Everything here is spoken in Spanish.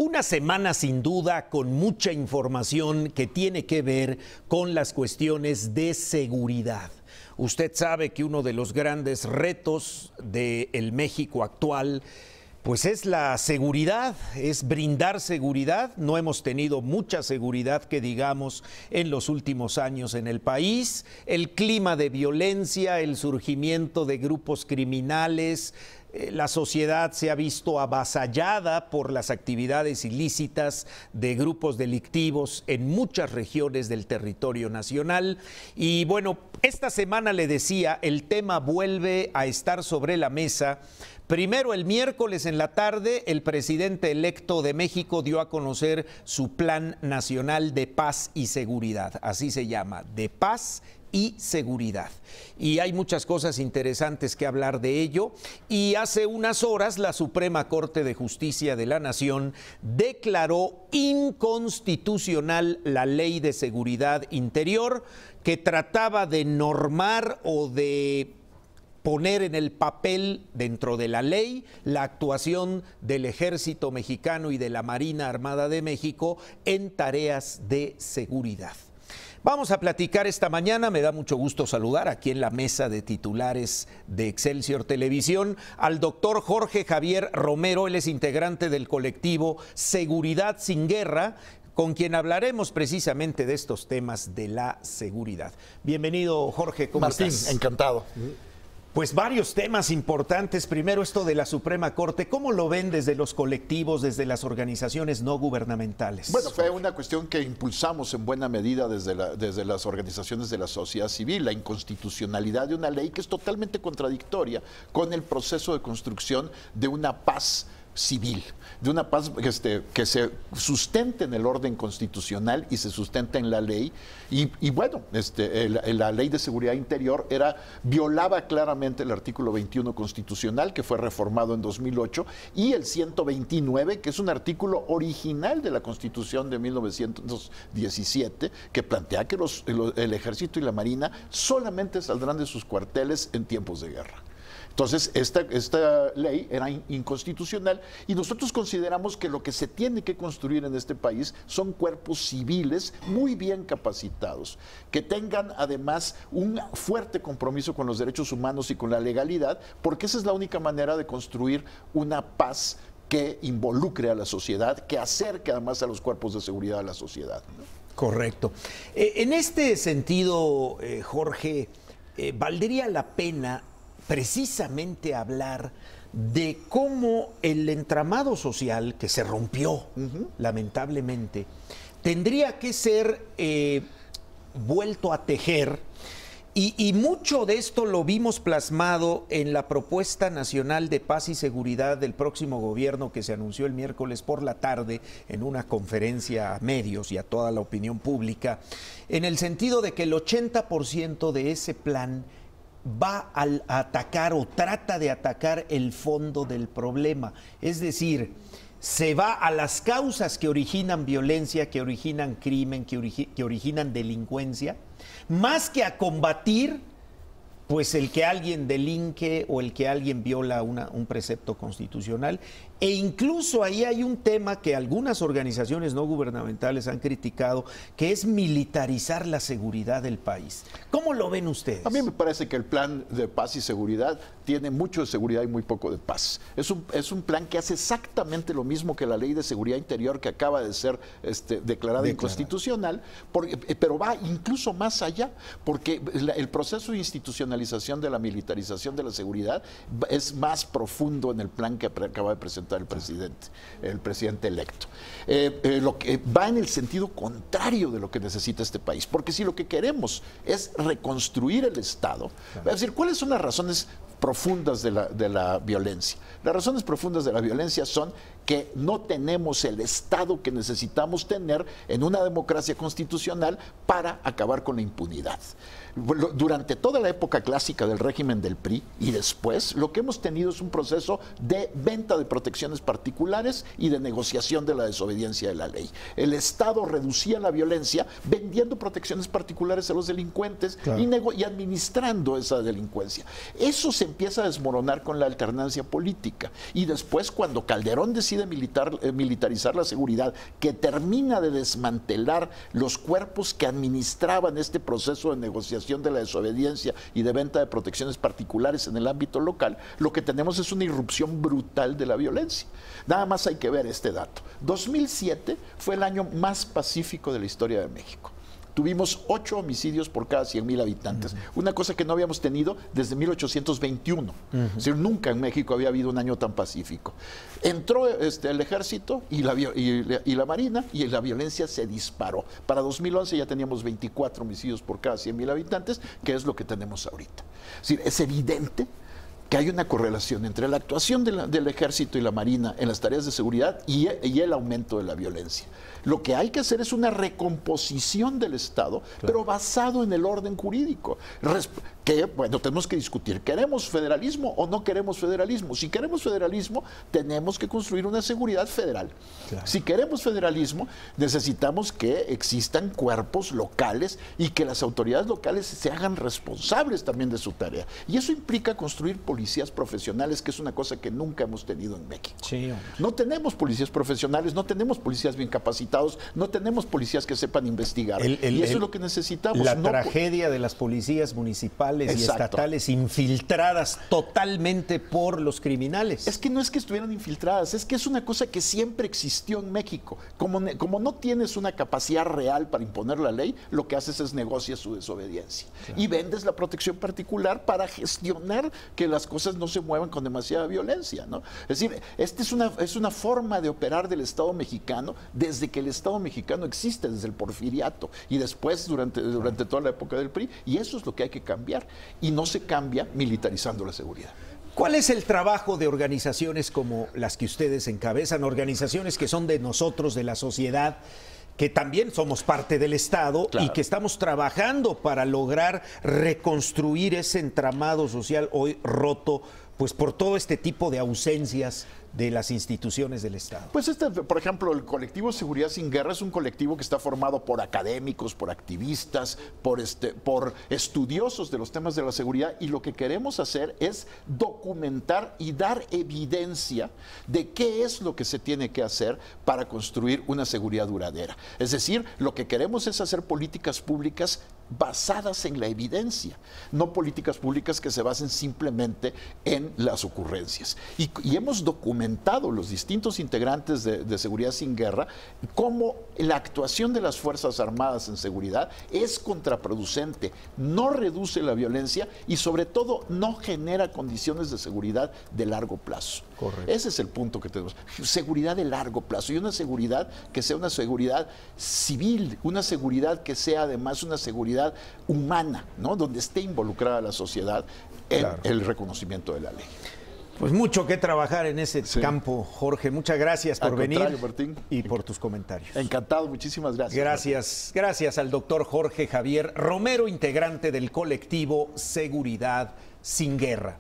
Una semana sin duda con mucha información que tiene que ver con las cuestiones de seguridad. Usted sabe que uno de los grandes retos del México actual pues es la seguridad, es brindar seguridad. No hemos tenido mucha seguridad que digamos en los últimos años en el país. El clima de violencia, el surgimiento de grupos criminales, la sociedad se ha visto avasallada por las actividades ilícitas de grupos delictivos en muchas regiones del territorio nacional. Y bueno, esta semana le decía, el tema vuelve a estar sobre la mesa. Primero, el miércoles en la tarde, el presidente electo de México dio a conocer su Plan Nacional de Paz y Seguridad. Así se llama, de paz y seguridad. Y hay muchas cosas interesantes que hablar de ello. Y hace unas horas la Suprema Corte de Justicia de la Nación declaró inconstitucional la Ley de Seguridad Interior, que trataba de normar o de poner en el papel, dentro de la ley, la actuación del Ejército Mexicano y de la Marina Armada de México en tareas de seguridad. Vamos a platicar esta mañana, me da mucho gusto saludar aquí en la mesa de titulares de Excelsior Televisión al doctor Jorge Javier Romero. Él es integrante del colectivo Seguridad Sin Guerra, con quien hablaremos precisamente de estos temas de la seguridad. Bienvenido, Jorge, ¿cómo estás? Martín, encantado. Pues varios temas importantes. Primero, esto de la Suprema Corte. ¿Cómo lo ven desde los colectivos, desde las organizaciones no gubernamentales? Bueno, fue una cuestión que impulsamos en buena medida desde las organizaciones de la sociedad civil, la inconstitucionalidad de una ley que es totalmente contradictoria con el proceso de construcción de una paz civil, de una paz que se sustente en el orden constitucional y se sustente en la ley. Y bueno, la Ley de Seguridad Interior violaba claramente el artículo 21 constitucional, que fue reformado en 2008, y el 129, que es un artículo original de la Constitución de 1917, que plantea que el Ejército y la Marina solamente saldrán de sus cuarteles en tiempos de guerra. Entonces, esta ley era inconstitucional y nosotros consideramos que lo que se tiene que construir en este país son cuerpos civiles muy bien capacitados, que tengan además un fuerte compromiso con los derechos humanos y con la legalidad, porque esa es la única manera de construir una paz que involucre a la sociedad, que acerque además a los cuerpos de seguridad a la sociedad, ¿no? Correcto. En este sentido, Jorge, valdría la pena precisamente hablar de cómo el entramado social que se rompió, lamentablemente, tendría que ser vuelto a tejer, y mucho de esto lo vimos plasmado en la propuesta nacional de paz y seguridad del próximo gobierno, que se anunció el miércoles por la tarde en una conferencia a medios y a toda la opinión pública, en el sentido de que el 80% de ese plan va a atacar o trata de atacar el fondo del problema. Es decir, se va a las causas que originan violencia, que originan crimen, que originan delincuencia, más que a combatir pues el que alguien delinque o el que alguien viola un precepto constitucional. E incluso ahí hay un tema que algunas organizaciones no gubernamentales han criticado, que es militarizar la seguridad del país. ¿Cómo lo ven ustedes? A mí me parece que el plan de paz y seguridad tiene mucho de seguridad y muy poco de paz. Es un plan que hace exactamente lo mismo que la Ley de Seguridad Interior, que acaba de ser declarada inconstitucional, pero va incluso más allá, porque el proceso de institucionalización de la militarización de la seguridad es más profundo en el plan que acaba de presentar el presidente electo. Lo que va en el sentido contrario de lo que necesita este país, porque si lo que queremos es reconstruir el Estado, es decir, ¿cuáles son las razones profundas de la violencia? Las razones profundas de la violencia son que no tenemos el Estado que necesitamos tener en una democracia constitucional para acabar con la impunidad. Durante toda la época clásica del régimen del PRI y después, lo que hemos tenido es un proceso de venta de protecciones particulares y de negociación de la desobediencia de la ley. El Estado reducía la violencia vendiendo protecciones particulares a los delincuentes, claro, y administrando esa delincuencia. Eso se empieza a desmoronar con la alternancia política. Y después, cuando Calderón decide decide militarizar la seguridad, que termina de desmantelar los cuerpos que administraban este proceso de negociación de la desobediencia y de venta de protecciones particulares en el ámbito local, lo que tenemos es una irrupción brutal de la violencia. Nada más hay que ver este dato. 2007 fue el año más pacífico de la historia de México. Tuvimos 8 homicidios por cada 100,000 habitantes, una cosa que no habíamos tenido desde 1821. Es decir, nunca en México había habido un año tan pacífico. Entró el ejército y la marina y la violencia se disparó. Para 2011 ya teníamos 24 homicidios por cada 100,000 habitantes, que es lo que tenemos ahorita. Es decir, es evidente que hay una correlación entre la actuación del ejército y la marina en las tareas de seguridad y el aumento de la violencia. Lo que hay que hacer es una recomposición del Estado, pero basado en el orden jurídico. Que, bueno, tenemos que discutir, ¿queremos federalismo o no queremos federalismo? Si queremos federalismo, tenemos que construir una seguridad federal. Claro. Si queremos federalismo, necesitamos que existan cuerpos locales y que las autoridades locales se hagan responsables también de su tarea. Y eso implica construir policías profesionales, que es una cosa que nunca hemos tenido en México. Sí, no tenemos policías profesionales, no tenemos policías bien capacitados, no tenemos policías que sepan investigar. Y eso es lo que necesitamos. La tragedia de las policías municipales y estatales infiltradas totalmente por los criminales. Es que no es que estuvieran infiltradas, es que es una cosa que siempre existió en México. Como no tienes una capacidad real para imponer la ley, lo que haces es negocias su desobediencia. Claro. Y vendes la protección particular para gestionar que las cosas no se muevan con demasiada violencia, ¿no? Es decir, esta es una forma de operar del Estado mexicano desde que el Estado mexicano existe, desde el porfiriato y después durante toda la época del PRI, y eso es lo que hay que cambiar. Y no se cambia militarizando la seguridad. ¿Cuál es el trabajo de organizaciones como las que ustedes encabezan, organizaciones que son de nosotros, de la sociedad, que también somos parte del Estado, claro, y que estamos trabajando para lograr reconstruir ese entramado social hoy roto, pues por todo este tipo de ausencias de las instituciones del Estado? Pues por ejemplo, el colectivo Seguridad Sin Guerra es un colectivo que está formado por académicos, por activistas, por estudiosos de los temas de la seguridad, y lo que queremos hacer es documentar y dar evidencia de qué es lo que se tiene que hacer para construir una seguridad duradera. Es decir, lo que queremos es hacer políticas públicas basadas en la evidencia, no políticas públicas que se basen simplemente en las ocurrencias. Y hemos documentado los distintos integrantes de Seguridad Sin Guerra cómo la actuación de las Fuerzas Armadas en seguridad es contraproducente, no reduce la violencia y sobre todo no genera condiciones de seguridad de largo plazo. Correcto. Ese es el punto que tenemos. Seguridad de largo plazo, y una seguridad que sea una seguridad civil, una seguridad que sea además una seguridad humana, ¿no? Donde esté involucrada la sociedad en el reconocimiento de la ley. Pues mucho que trabajar en ese campo, Jorge. Muchas gracias por venir, Martín, y por tus comentarios. Encantado, muchísimas gracias. Gracias al doctor Jorge Javier Romero, integrante del colectivo Seguridad Sin Guerra.